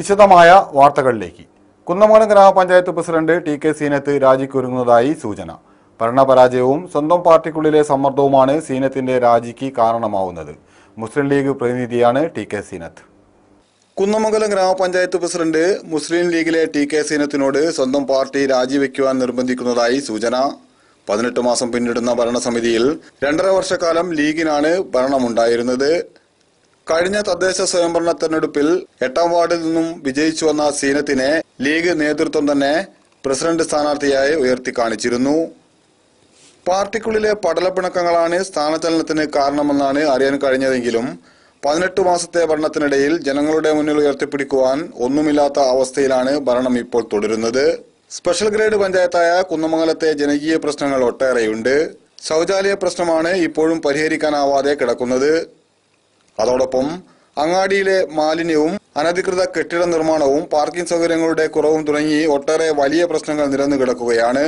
വിശദമായ വാർത്തകളിലേക്ക്. കുന്നമംഗലം ഗ്രാമപഞ്ചായത്ത് പ്രസിഡന്റ് ടി.കെ. സീനത്ത് രാജിക്കൊരുങ്ങുന്നതായി സൂചന. ഭരണപരാജയവും സ്വന്തം പാർട്ടിക്കുള്ളിലെ സമ്മർദ്ദവുമാണ് സീനത്തിന്റെ രാജിക്ക് കാരണമാവുന്നത്. മുസ്ലിം ലീഗ് പ്രതിനിധിയാണ് ടി.കെ. സീനത്ത്. കുന്നമംഗലം ഗ്രാമപഞ്ചായത്ത് പ്രസിഡന്റ് മുസ്ലിം ലീഗിലെ ടി.കെ. സീനത്തിനോട് സ്വന്തം പാർട്ടി രാജിവെക്കുവാൻ നിർബന്ധിക്കുന്നതായി സൂചന. 18 മാസം പിന്നിടുന്ന ഭരണസമിതിയിൽ 2.5 വർഷക്കാലം ലീഗിനാണ് ഭരണമുണ്ടായിരുന്നത്. കഴിഞ്ഞ തദ്ദേശ സ്വയംഭരണ തെരഞ്ഞെടുപ്പിൽ 8ാം വാർഡിൽ നിന്നും വിജയിച്ചു വന്ന സീനത്തിനെ ലീഗ് നേതൃത്വം തന്നെ പ്രസിഡന്റ് സ്ഥാനാർത്ഥിയായി ഉയർത്തി കാണിച്ചിരുന്നു. പാർട്ടിക്കുള്ളിലെ പടലപ്പിണക്കങ്ങളാണ് സ്ഥാനചലനത്തിന് കാരണമെന്നാണ് അറിയാൻ കഴിഞ്ഞതെങ്കിലും 18 മാസത്തെ ഭരണത്തിനിടയിൽ ജനങ്ങളുടെ മുന്നിൽ ഉയർത്തിപ്പിടിക്കുവാൻ ഒന്നുമില്ലാത്ത അവസ്ഥയിലാണ് ഭരണം ഇപ്പോൾ തുടരുന്നത്. സ്പെഷ്യൽ ഗ്രേഡ് പഞ്ചായത്തായ കുന്നമംഗലത്തെ ജനകീയ പ്രശ്നങ്ങൾ ഒട്ടേറെയുണ്ട്. ശൗചാലയ പ്രശ്നമാണ് ഇപ്പോഴും പരിഹരിക്കാനാവാതെ കിടക്കുന്നത്. അതോടൊപ്പം അങ്ങാടിയിലെ മാലിന്യവും അനധികൃത കെട്ടിട നിർമ്മാണവും പാർക്കിംഗ് സൗകര്യങ്ങളുടെ കുറവും തുടങ്ങി ഒട്ടേറെ വലിയ പ്രശ്നങ്ങൾ നിരന്നു കിടക്കുകയാണ്.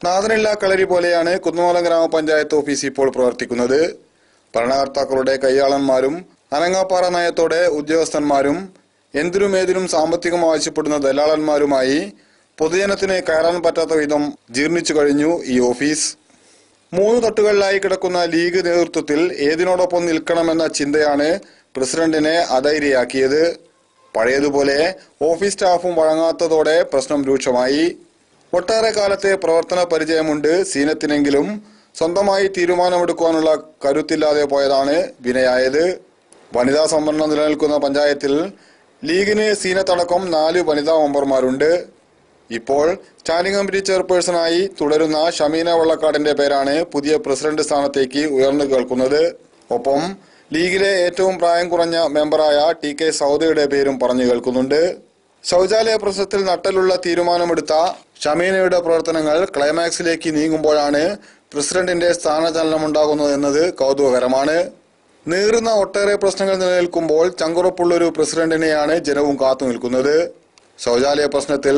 നാഥനില്ലാ കളരി പോലെയാണ് കുന്നമംഗലം ഗ്രാമപഞ്ചായത്ത് ഓഫീസ് ഇപ്പോൾ പ്രവർത്തിക്കുന്നത്. ഭരണകർത്താക്കളുടെ കയ്യാളന്മാരും അനങ്ങാപ്പാറ നയത്തോടെ ഉദ്യോഗസ്ഥന്മാരും എന്തിനുമേതിനും സാമ്പത്തികം ആവശ്യപ്പെടുന്ന ദലാളന്മാരുമായി പൊതുജനത്തിന് കയറാൻ പറ്റാത്ത വിധം ജീർണിച്ചു കഴിഞ്ഞു ഈ ഓഫീസ്. 3 തട്ടുകളിലായി കിടക്കുന്ന ലീഗ് നേതൃത്വത്തിൽ ഏതിനോടൊപ്പം നിൽക്കണമെന്ന ചിന്തയാണ് പ്രസിഡന്റിനെ അധൈര്യയാക്കിയത്. പഴയതുപോലെ ഓഫീസ് സ്റ്റാഫും വഴങ്ങാത്തതോടെ പ്രശ്നം രൂക്ഷമായി. ഒട്ടേറെ കാലത്തെ പ്രവർത്തന പരിചയമുണ്ട് സീനത്തിനെങ്കിലും സ്വന്തമായി തീരുമാനമെടുക്കുവാനുള്ള കരുത്തില്ലാതെ പോയതാണ് വിനയായത്. വനിതാ സംവരണം നിലനിൽക്കുന്ന പഞ്ചായത്തിൽ ലീഗിന് സീനത്തടക്കം 4 വനിതാ മെമ്പർമാരുണ്ട്. ഇപ്പോൾ സ്റ്റാൻഡിംഗ് കമ്മിറ്റി ചെയർപേഴ്സണായി തുടരുന്ന ഷമീന വള്ളക്കാടിന്റെ പേരാണ് പുതിയ പ്രസിഡന്റ് സ്ഥാനത്തേക്ക് ഉയർന്നു കേൾക്കുന്നത്. ഒപ്പം ലീഗിലെ ഏറ്റവും പ്രായം കുറഞ്ഞ മെമ്പറായ ടി.കെ. സൗദയുടെ പേരും പറഞ്ഞു കേൾക്കുന്നുണ്ട്. ശൗചാലയ പ്രശ്നത്തിൽ നട്ടലുള്ള തീരുമാനമെടുത്ത ഷമീനയുടെ പ്രവർത്തനങ്ങൾ ക്ലൈമാക്സിലേക്ക് നീങ്ങുമ്പോഴാണ് പ്രസിഡന്റിന്റെ സ്ഥാനചലനമുണ്ടാകുന്നതെന്നത് കൗതുകകരമാണ്. നീറുന്ന ഒട്ടേറെ പ്രശ്നങ്ങൾ നിലനിൽക്കുമ്പോൾ ചങ്കുറപ്പുള്ളൊരു പ്രസിഡന്റിനെയാണ് ജനവും കാത്തു നിൽക്കുന്നത്. ശൗചാലയ പ്രശ്നത്തിൽ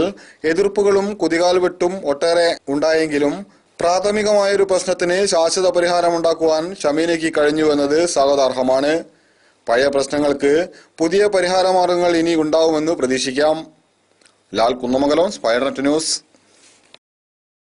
എതിർപ്പുകളും കുതികാൽവെട്ടും ഒട്ടേറെ ഉണ്ടായെങ്കിലും പ്രാഥമികമായൊരു പ്രശ്നത്തിന് ശാശ്വത പരിഹാരമുണ്ടാക്കുവാൻ ഷമീനയ്ക്ക് കഴിഞ്ഞുവെന്നത് സ്വാഗതാർഹമാണ്. പഴയ പ്രശ്നങ്ങൾക്ക് പുതിയ പരിഹാര മാർഗങ്ങൾ ഇനി ഉണ്ടാവുമെന്ന് പ്രതീക്ഷിക്കാം. ലാൽ, കുന്നമംഗലം, സ്പൈഡർനെറ്റ് ന്യൂസ്.